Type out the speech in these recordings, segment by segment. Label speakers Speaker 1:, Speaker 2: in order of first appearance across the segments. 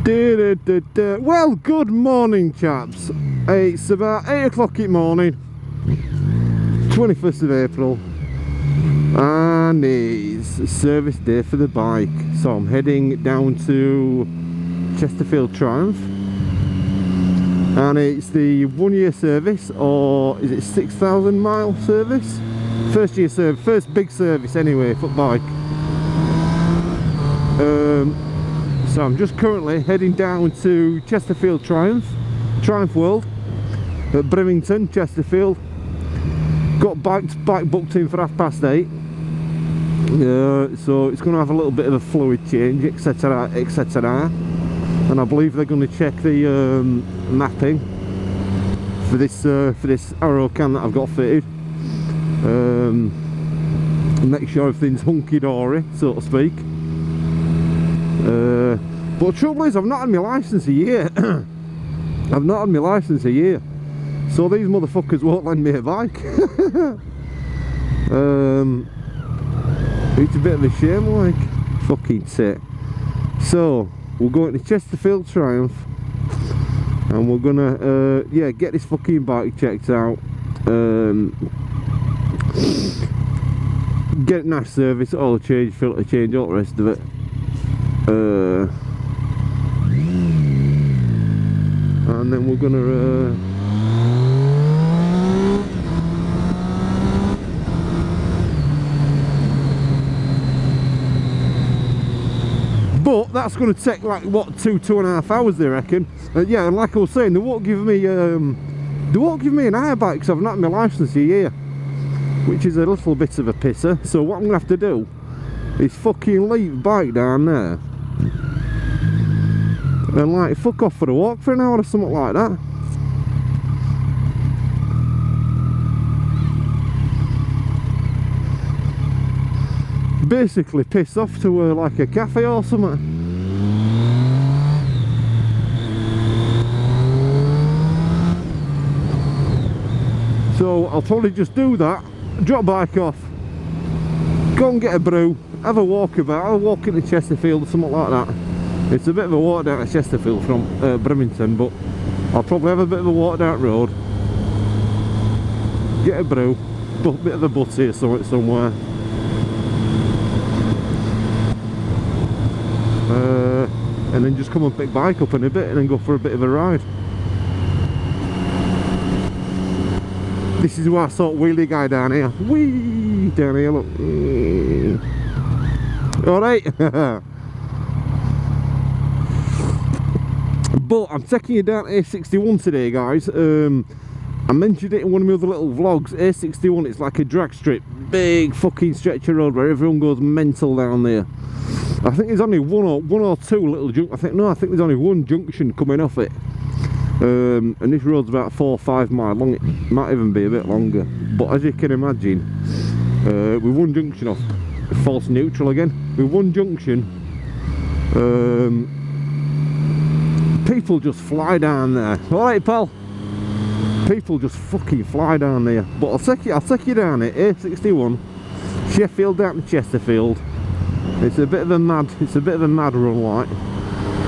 Speaker 1: Well, good morning, chaps. It's about 8 o'clock in the morning, 21st of April, and it's service day for the bike. So I'm heading down to Chesterfield Triumph, and it's the 1 year service, or is it 6,000 mile service? First year service, first big service anyway for bike. So I'm just currently heading down to Chesterfield Triumph World at Brimington, Chesterfield. Got bike booked in for 8:30. So it's going to have a little bit of a fluid change, etc, etc. And I believe they're going to check the mapping for this arrow cam that I've got fitted. Make sure everything's hunky-dory, so to speak. But the trouble is, I've not had my licence a year. I've not had my licence a year, so these motherfuckers won't lend me a bike. It's a bit of a shame, like, fucking tit. So we're going to Chesterfield Triumph, and we're gonna yeah, get this fucking bike checked out, get it nice service, oil change, filter change, all the rest of it. And then we're gonna but that's going to take like what, 2.5 hours, they reckon. Yeah, and like I was saying, they won't give me an hire bike because I've not had my licence a year, which is a little bit of a pisser. So what I'm gonna have to do is fucking leave the bike down there and like fuck off for a walk for an hour or something like that. Basically piss off to like a cafe or something. So I'll probably just do that, drop bike off, go and get a brew, have a walk about, have a walk into Chesterfield or something like that. It's a bit of a walk down to Chesterfield from Brimington, but I'll probably have a bit of a walk down the road, get a brew, a bit of a butty or something somewhere, and then just come and pick bike up in a bit and then go for a bit of a ride. This is where I saw wheelie guy down here. Whee! Down here, look. Alright. But I'm taking you down to A61 today, guys. I mentioned it in one of my other little vlogs. A61, it's like a drag strip. Big fucking stretch of road where everyone goes mental down there. I think there's only one or two little I think there's only one junction coming off it. And this road's about 4 or 5 miles long. It might even be a bit longer, but as you can imagine, with one junction off, false neutral again, with one junction, people just fly down there. Alright, pal, people just fucking fly down there. But I'll take you down it, A61, Sheffield down to Chesterfield. It's a bit of a mad run, like,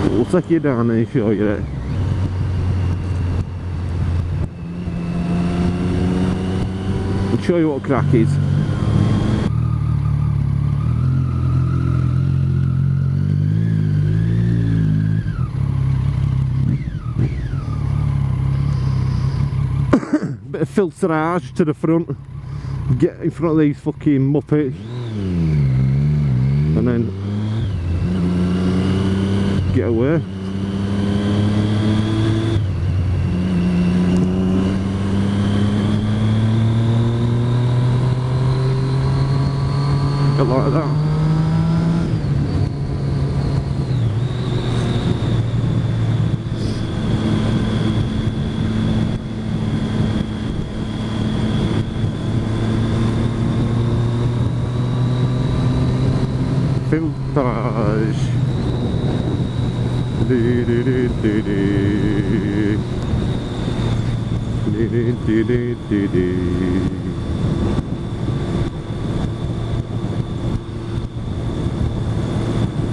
Speaker 1: but we'll take you down there and show you it. Show you what crack is. Bit of filterage to the front. Get in front of these fucking muppets, and then get away. Like that. Filtrage.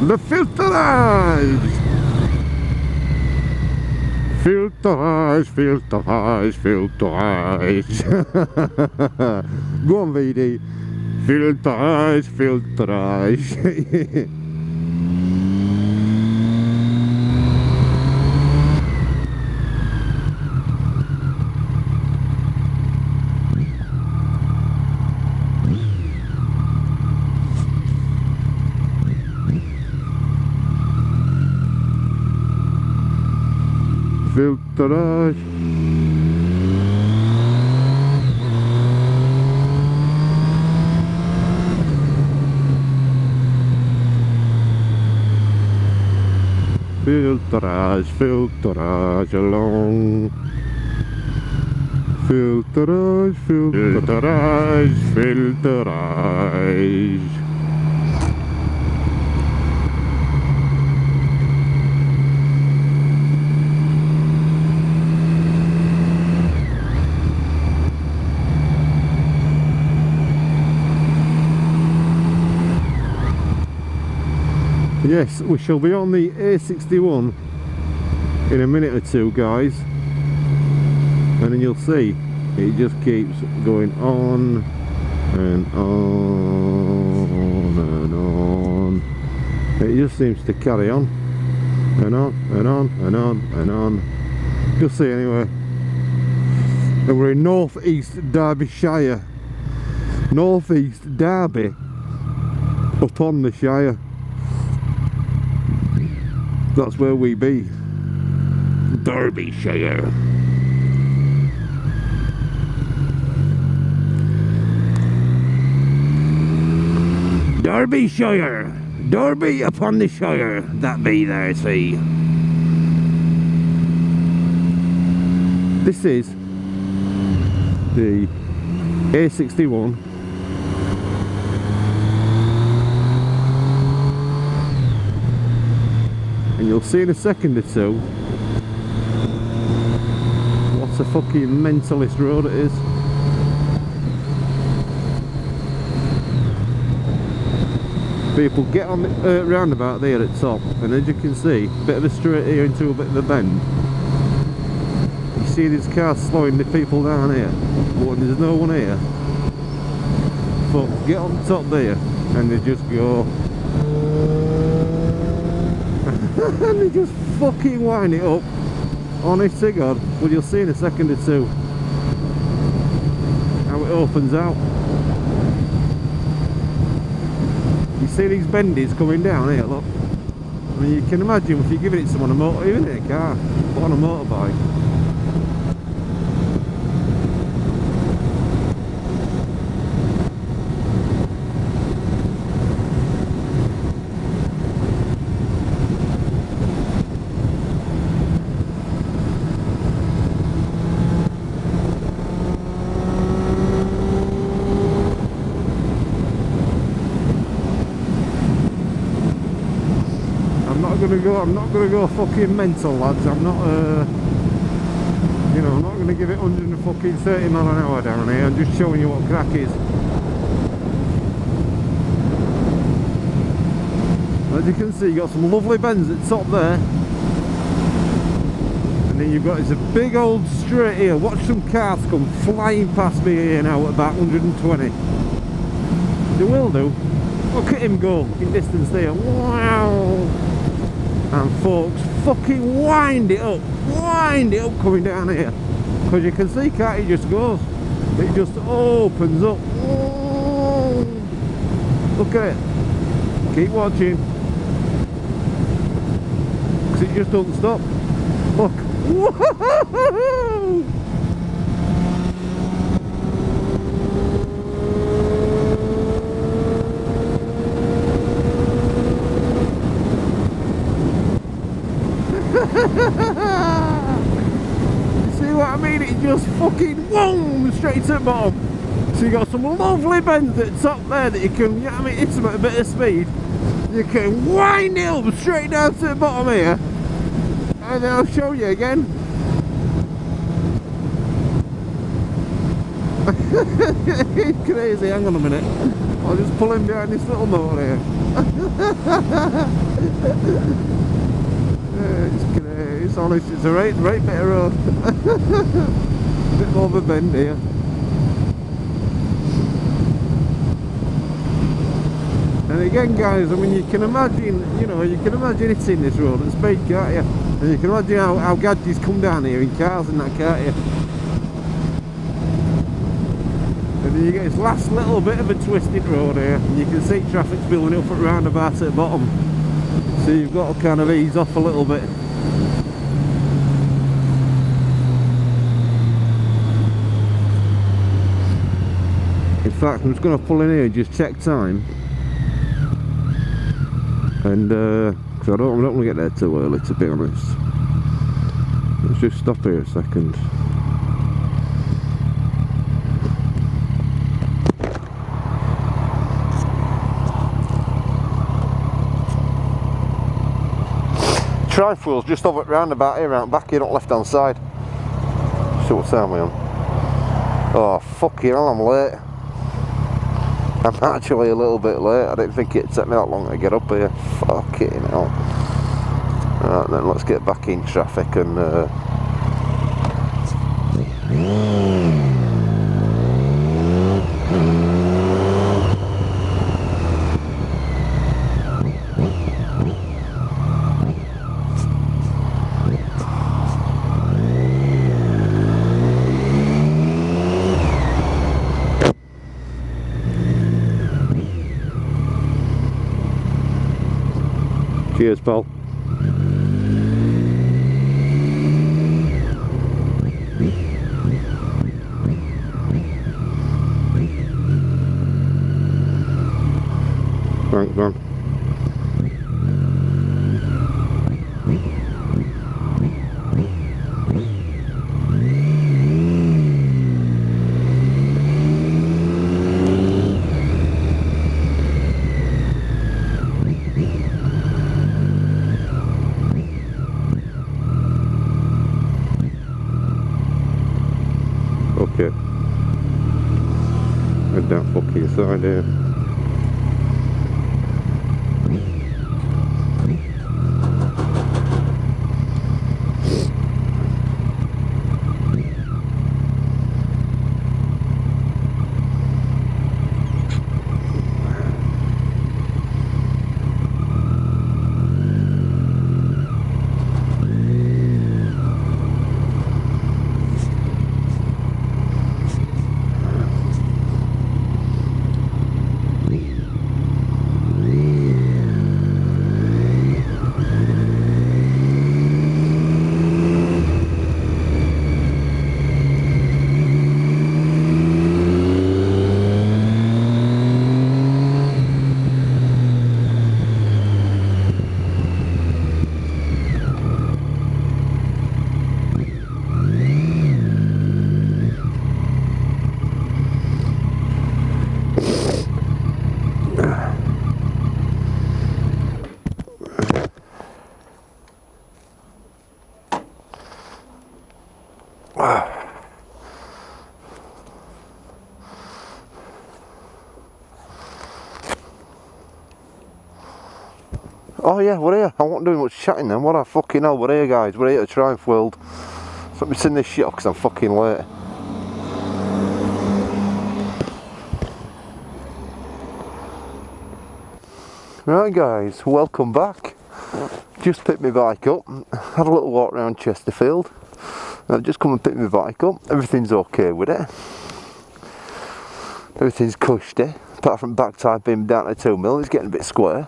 Speaker 1: Le filtrage! Filterage, filterage, filterage. Go on, VD. Filterage, filterage. Filterage. Filterage, filterage along. Filterage, filterage, filterage. Yes, we shall be on the A61 in a minute or two, guys, and then you'll see it just keeps going on and on and on. It just seems to carry on and on and on and on and on. You'll see anyway. And we're in North East Derbyshire, North East Derby, upon the Shire. That's where we be. Derbyshire. Derbyshire. Derby upon the Shire. That be there, see. This is the A61. And you'll see in a second or two what a fucking mentalist road it is. People get on the roundabout there at top, and as you can see, a bit of a straight here into a bit of a bend. You see these cars slowing the people down here, but when there's no one here, folks get on the top there and they just go and they just fucking wind it up. Honest to God. Well, you'll see in a second or two how it opens out. You see these bendies coming down here, look. I mean, you can imagine if you're giving it to someone, even in a car, but on a motorbike. I'm not gonna go fucking mental, lads. I'm not you know, I'm not gonna give it 130 mile an hour down here. I'm just showing you what crack is. As you can see, you got some lovely bends at the top there, and then you've got this big old straight here. Watch some cars come flying past me here now at about 120. They will do. Look at him go in distance there. Wow. And folks, fucking wind it up coming down here, because you can see, can't it, just goes, it just opens up. Oh, look at it, keep watching, because it just doesn't stop. Look. Whoa! You see what I mean? It just fucking whoom straight to the bottom. So you got some lovely bends at the top there that you can, you know what I mean, hit them at a bit of speed. You can wind it up straight down to the bottom here, and then I'll show you again. It's crazy. Hang on a minute, I'll just pull him behind this little motor here. It's crazy. It's honest, it's a right bit of road. Bit more of a bend here. And again guys, I mean you can imagine, you know, you can imagine it's in this road at speed, can't you? And you can imagine how gadgets come down here in cars and that, can't you? And then you get this last little bit of a twisted road here, and you can see traffic's building up at roundabout at the bottom. So you've got to kind of ease off a little bit. In fact, I'm just going to pull in here and just check time. And because I don't want to get there too early, to be honest. Let's just stop here a second. Trifuel's just over at roundabout here, out back here, not left hand side. See what time we're on. Oh fucking hell, I'm late. I'm actually a little bit late. I didn't think it'd take me that long to get up here. Fucking hell. Right then, let's get back in traffic and cheers, pal. Thanks, man. Okay. Head that fucking side here. Oh yeah, we're here. I wasn't doing much chatting then. What a fucking hell, we're here guys. We're here at Triumph World. So let me send this shit off because I'm fucking late. Right guys, welcome back. Just picked my bike up. Had a little walk around Chesterfield. I've just come and picked my bike up. Everything's okay with it. Everything's cushy. Apart from back tyre being down to 2mm, it's getting a bit square.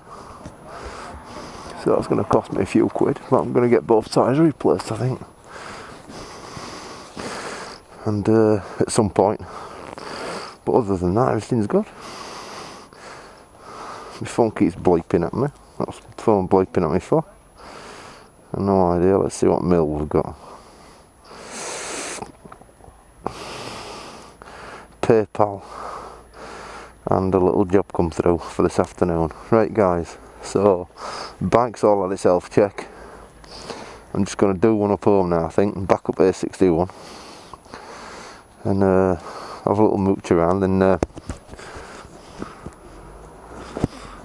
Speaker 1: So that's going to cost me a few quid, but I'm going to get both tyres replaced, I think. And at some point. But other than that, everything's good. My phone keeps bleeping at me. What's the phone bleeping at me for? I've no idea. Let's see what mil we've got. PayPal. And a little job come through for this afternoon. Right guys, so bike's all on its health check. I'm just going to do one up home now, I think, and back up A61 and have a little mooch around and have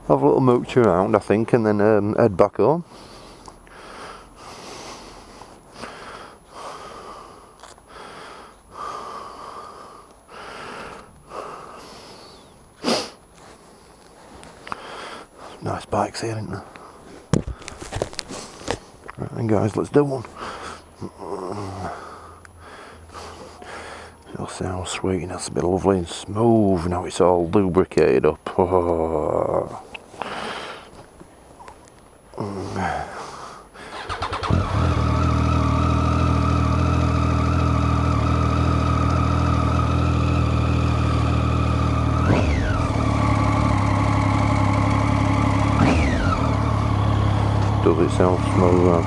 Speaker 1: a little mooch around, I think, and then head back home. Nice bikes here, isn't there? Right then guys, let's do one. You'll see how sweet it has to be, lovely and smooth. Now it's all lubricated up. Oh. Does it sound smooth?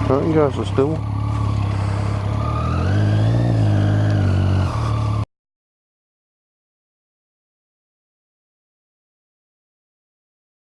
Speaker 1: Right guys, let's do one.